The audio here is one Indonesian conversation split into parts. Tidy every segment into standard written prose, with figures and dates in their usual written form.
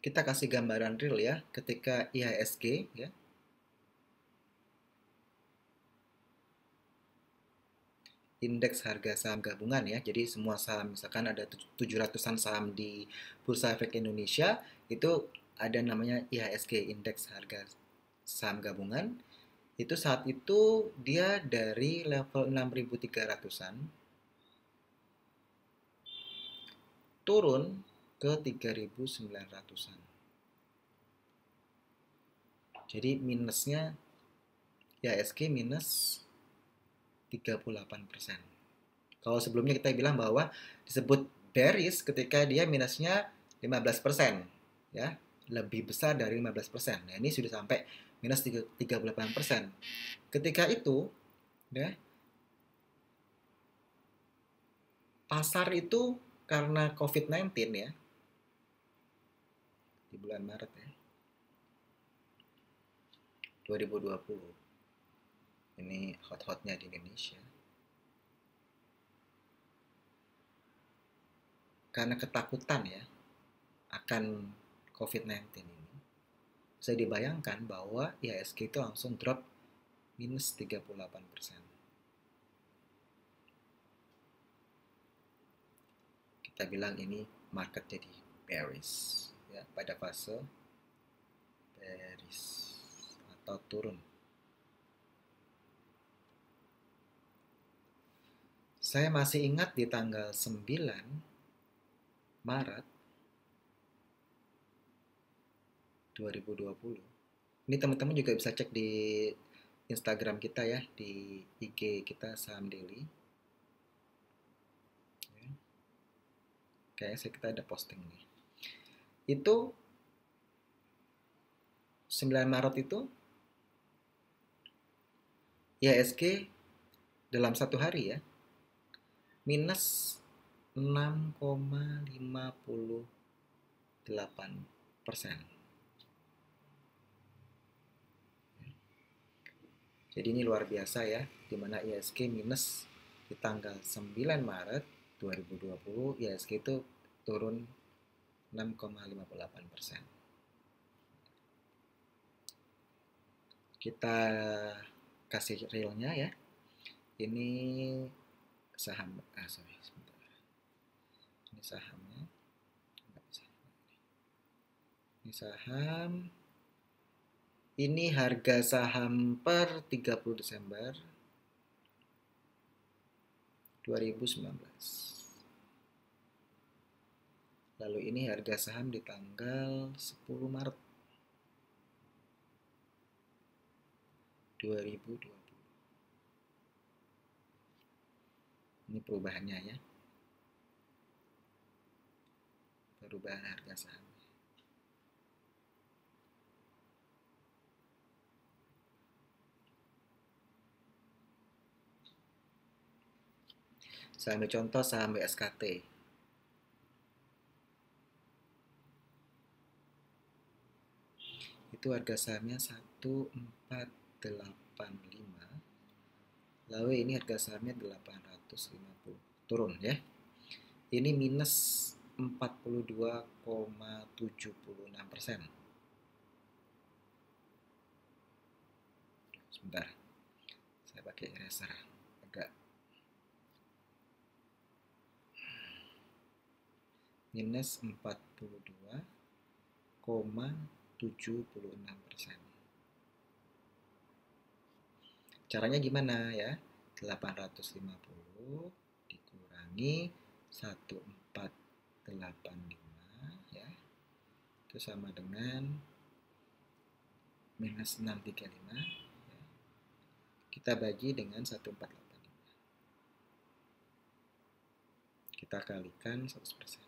kita kasih gambaran real ya, ketika IHSG ya, indeks harga saham gabungan ya. Jadi semua saham, misalkan ada 700-an saham di Bursa Efek Indonesia, itu ada namanya IHSG, indeks harga saham gabungan. Itu saat itu dia dari level 6.300-an turun ke 3.900-an. Jadi minusnya IHSG minus 38%. Kalau sebelumnya kita bilang bahwa disebut bearish ketika dia minusnya 15%, ya, lebih besar dari 15%. Nah, ini sudah sampai minus 38%. Ketika itu, ya, pasar itu karena COVID-19 ya, di bulan Maret ya, 2020. Ini hot-hotnya di Indonesia. Karena ketakutan ya akan COVID-19 ini, bisa dibayangkan bahwa IHSG itu langsung drop minus 38%. Kita bilang ini market jadi bearish ya, pada fase bearish atau turun. Saya masih ingat di tanggal 9 Maret 2020. Ini teman-teman juga bisa cek di Instagram kita ya, di IG kita Saham Daily. Kayaknya kita ada posting nih. Itu 9 Maret itu IHSG dalam satu hari ya minus 6,58%. Jadi ini luar biasa ya, dimana IHSG minus di tanggal 9 Maret 2020, IHSG itu turun 6,58%. Kita kasih realnya ya. Ini saham, sebentar. Ini sahamnya. Ini saham. Ini harga saham per 30 Desember 2019. Lalu ini harga saham di tanggal 10 Maret 2020. Ini perubahannya ya. Perubahan harga saham. Saya ambil contoh saham BSKT. Itu harga sahamnya 1485. Lalu ini harga sahamnya 850. Turun ya. Ini minus 42,76%. Sebentar. Saya pakai eraser agak minus 42,76%. Caranya gimana ya? 850 dikurangi 1485 ya. Itu sama dengan minus 635 ya. Kita bagi dengan 1485. Kita kalikan 100%.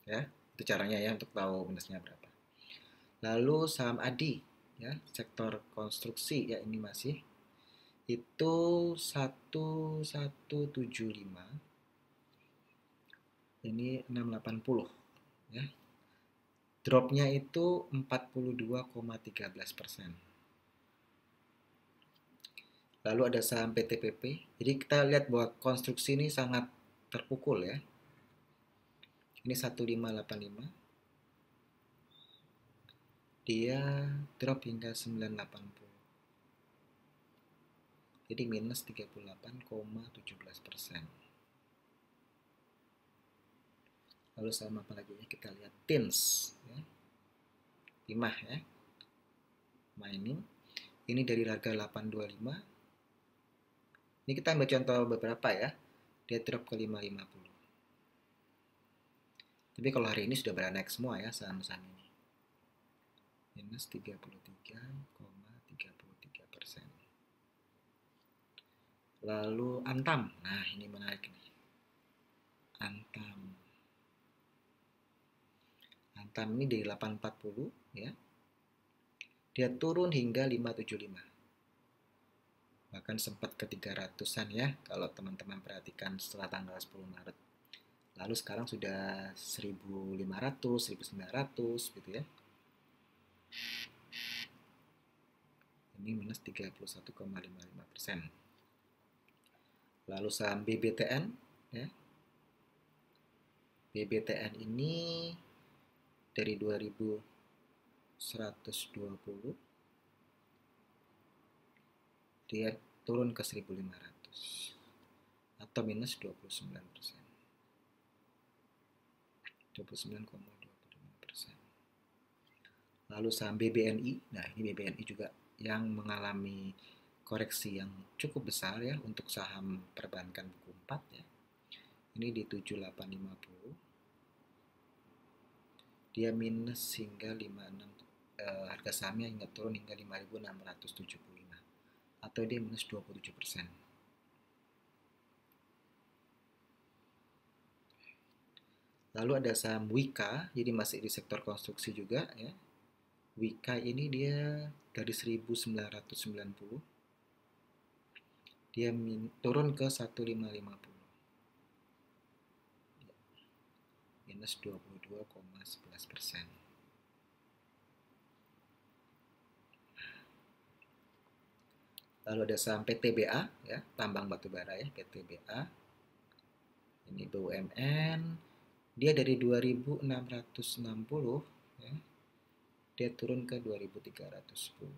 Ya, itu caranya ya untuk tahu minusnya berapa. Lalu saham ADI ya, sektor konstruksi ya, ini masih itu 1175, ini 680 ya. Dropnya itu 42,13%. Lalu ada saham PTPP. Jadi kita lihat bahwa konstruksi ini sangat terpukul ya. Ini 1585. dia drop hingga 980. Jadi minus 38,17%. Lalu sama apa lagi ya? Kita lihat TINS ya. Timah ya. Mining. Ini dari harga 825. Ini kita ambil contoh beberapa ya. Dia drop ke 550. Tapi kalau hari ini sudah pada naik semua ya saham-saham ini. Minus 33,33%. Lalu Antam. Nah, ini menarik nih. Antam. Antam ini dari 840 ya. Dia turun hingga 575. Bahkan sempat ke 300-an ya kalau teman-teman perhatikan setelah tanggal 10 Maret. Lalu sekarang sudah 1.500, 1.900 gitu ya. Ini minus 31,55%. Lalu saham BBTN ya. BBTN ini dari 2.120 dia turun ke 1.500 atau minus 29%. 29,25%. Lalu saham BBNI, nah ini BBNI juga yang mengalami koreksi yang cukup besar ya untuk saham perbankan buku 4 ya. Ini di 7850. Dia minus hingga 56, harga sahamnya hingga turun hingga 5.675 atau dia minus 27%. Lalu ada saham Wika, jadi masih di sektor konstruksi juga ya. Wika ini dia dari 1990 dia turun ke 1550 minus 22,11%. Lalu ada saham PTBA ya, tambang batubara ya, PTBA. Ini BUMN, dia dari 2660 ya, dia turun ke 2310.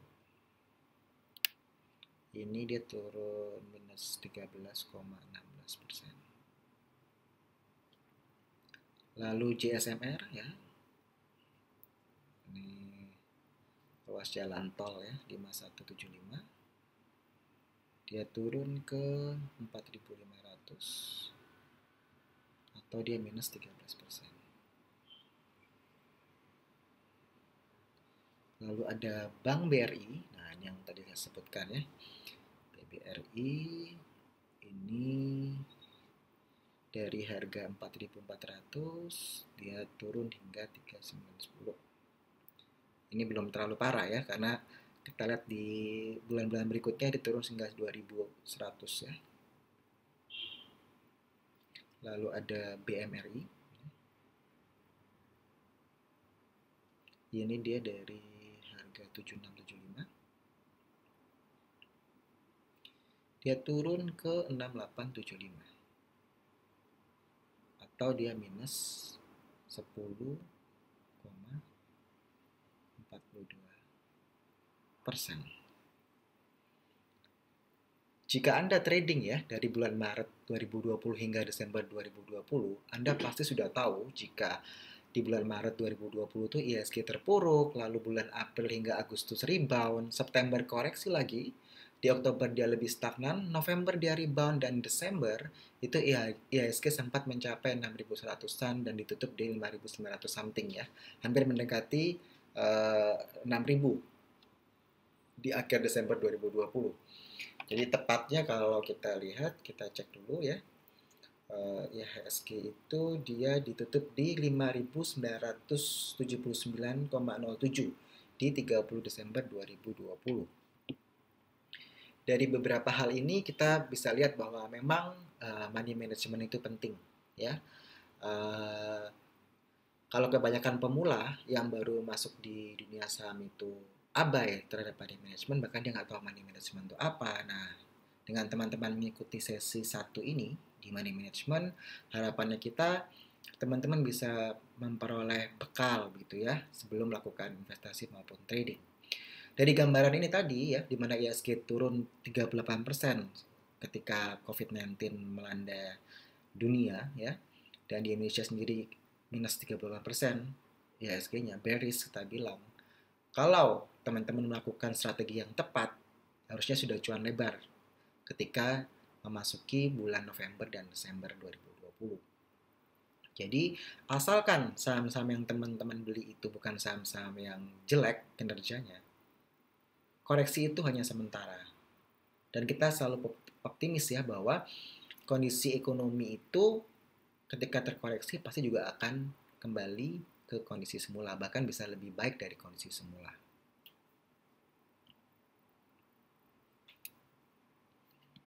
Ini dia turun minus 13,16%. Lalu JSMR ya, ini ruas jalan tol ya, 5175, dia turun ke 4.500 atau dia minus 13%. Lalu ada Bank BRI, nah ini yang tadi saya sebutkan ya, BRI ini dari harga 4.400 dia turun hingga 3.910. Ini belum terlalu parah ya, karena kita lihat di bulan-bulan berikutnya dia turun hingga 2.100 ya. Lalu ada BMRI, ini dia dari harga 7.675 dia turun ke 6.875 atau dia minus 10,42%. Jika Anda trading ya dari bulan Maret 2020 hingga Desember 2020, Anda pasti sudah tahu jika di bulan Maret 2020 itu IHSG terpuruk, lalu bulan April hingga Agustus rebound, September koreksi lagi, di Oktober dia lebih stagnan, November dia rebound, dan Desember itu IHSG sempat mencapai 6.100-an dan ditutup di 5.900 something ya, hampir mendekati 6.000 di akhir Desember 2020. Jadi tepatnya kalau kita lihat, kita cek dulu ya, IHSG itu dia ditutup di 5.979,07 di 30 Desember 2020. Dari beberapa hal ini kita bisa lihat bahwa memang money management itu penting ya. Kalau kebanyakan pemula yang baru masuk di dunia saham itu abai terhadap money management, bahkan dia nggak tahu money management itu apa. Nah, dengan teman-teman mengikuti sesi 1 ini di money management, harapannya kita teman-teman bisa memperoleh bekal gitu ya sebelum melakukan investasi maupun trading. Dari gambaran ini tadi ya, di mana IHSG turun 38% ketika COVID-19 melanda dunia ya, dan di Indonesia sendiri minus 38% IHSG-nya, bearish kita bilang. Kalau teman-teman melakukan strategi yang tepat, harusnya sudah cuan lebar ketika memasuki bulan November dan Desember 2020. Jadi, asalkan saham-saham yang teman-teman beli itu bukan saham-saham yang jelek kinerjanya, koreksi itu hanya sementara. Dan kita selalu optimis ya bahwa kondisi ekonomi itu ketika terkoreksi pasti juga akan kembali ke kondisi semula, bahkan bisa lebih baik dari kondisi semula.